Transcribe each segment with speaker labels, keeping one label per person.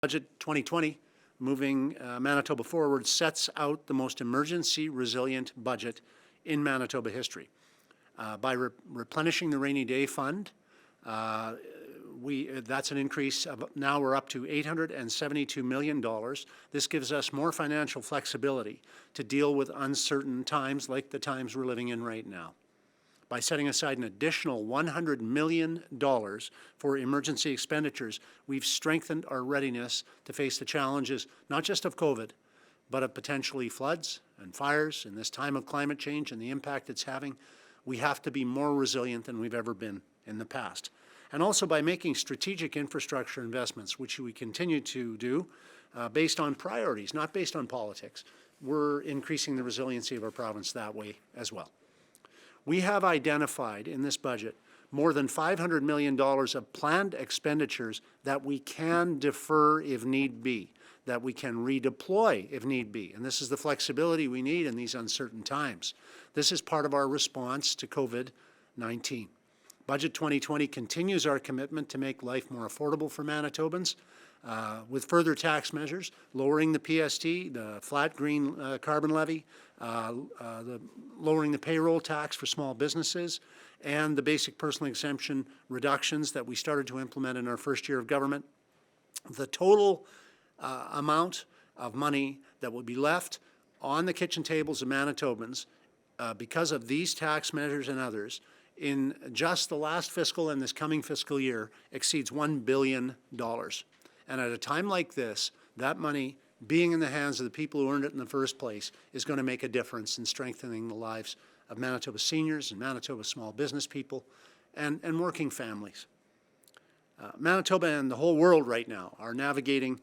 Speaker 1: Budget 2020, moving Manitoba forward, sets out the most emergency resilient budget in Manitoba history. By replenishing the rainy day fund, that's an increase of, now we're up to $872 million. This gives us more financial flexibility to deal with uncertain times like the times we're living in right now. By setting aside an additional $100 million for emergency expenditures, we've strengthened our readiness to face the challenges not just of COVID, but of potentially floods and fires in this time of climate change and the impact it's having. We have to be more resilient than we've ever been in the past. And also by making strategic infrastructure investments, which we continue to do based on priorities, not based on politics. We're increasing the resiliency of our province that way as well. We have identified in this budget more than $500 million of planned expenditures that we can defer if need be, that we can redeploy if need be. And this is the flexibility we need in these uncertain times. This is part of our response to COVID-19. Budget 2020 continues our commitment to make life more affordable for Manitobans with further tax measures, lowering the PST, the flat green carbon levy, lowering the payroll tax for small businesses, and the basic personal exemption reductions that we started to implement in our first year of government. The total amount of money that will be left on the kitchen tables of Manitobans because of these tax measures and others in just the last fiscal and this coming fiscal year exceeds $1 billion. And at a time like this, that money being in the hands of the people who earned it in the first place is going to make a difference in strengthening the lives of Manitoba seniors and Manitoba small business people and working families. Manitoba and the whole world right now are navigating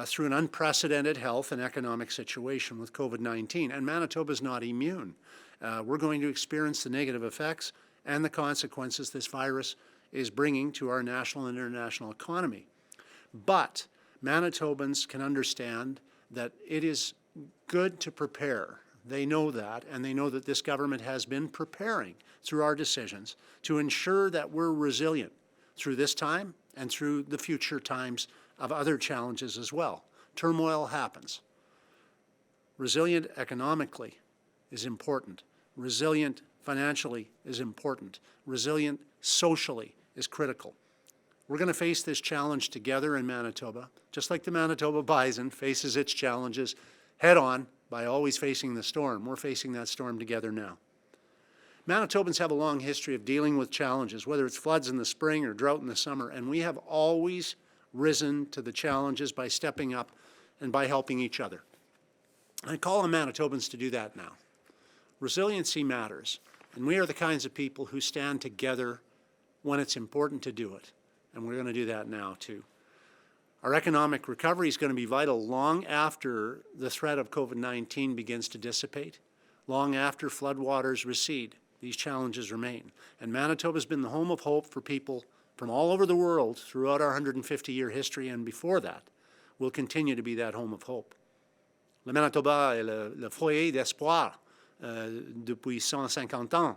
Speaker 1: through an unprecedented health and economic situation with COVID-19, and Manitoba is not immune. We're going to experience the negative effects and the consequences this virus is bringing to our national and international economy. But Manitobans can understand that it is good to prepare. They know that, and they know that this government has been preparing through our decisions to ensure that we're resilient through this time and through the future times of other challenges as well. Turmoil happens. Resilient economically is important. Resilient financially is important. Resilient socially is critical. We're going to face this challenge together in Manitoba, just like the Manitoba bison faces its challenges head on by always facing the storm. We're facing that storm together now. Manitobans have a long history of dealing with challenges, whether it's floods in the spring or drought in the summer, and we have always risen to the challenges by stepping up and by helping each other. I call on Manitobans to do that now. Resiliency matters, and we are the kinds of people who stand together when it's important to do it, and we're going to do that now too. Our economic recovery is going to be vital long after the threat of COVID-19 begins to dissipate, long after floodwaters recede. These challenges remain, and Manitoba has been the home of hope for people from all over the world throughout our 150-year history, and before that, will continue to be that home of hope. Le Manitoba est le foyer d'espoir depuis 150 ans,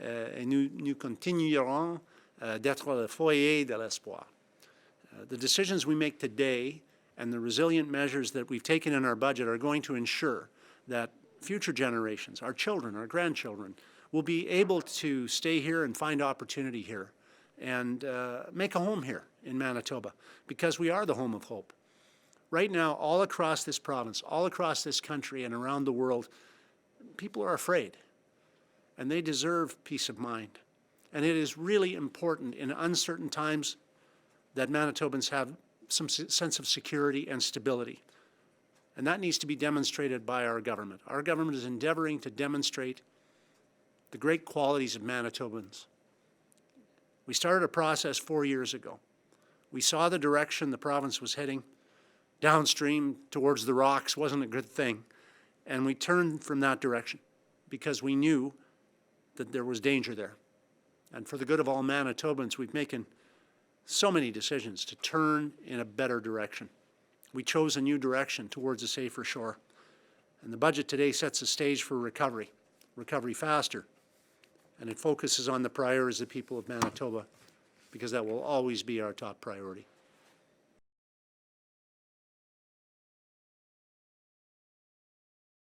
Speaker 1: et nous continuerons d'être le foyer de l'espoir. The decisions we make today and the resilient measures that we've taken in our budget are going to ensure that future generations, our children, our grandchildren, will be able to stay here and find opportunity here and make a home here in Manitoba, because we are the home of hope. Right now, all across this province, all across this country and around the world, people are afraid, and they deserve peace of mind. And it is really important in uncertain times that Manitobans have some sense of security and stability. And that needs to be demonstrated by our government. Our government is endeavoring to demonstrate the great qualities of Manitobans. We started a process 4 years ago. We saw the direction the province was heading. Downstream towards the rocks wasn't a good thing. And we turned from that direction because we knew that there was danger there. And for the good of all Manitobans, we've taken so many decisions to turn in a better direction. We chose a new direction towards a safer shore. And the budget today sets the stage for recovery faster. And it focuses on the priorities of the people of Manitoba, because that will always be our top priority.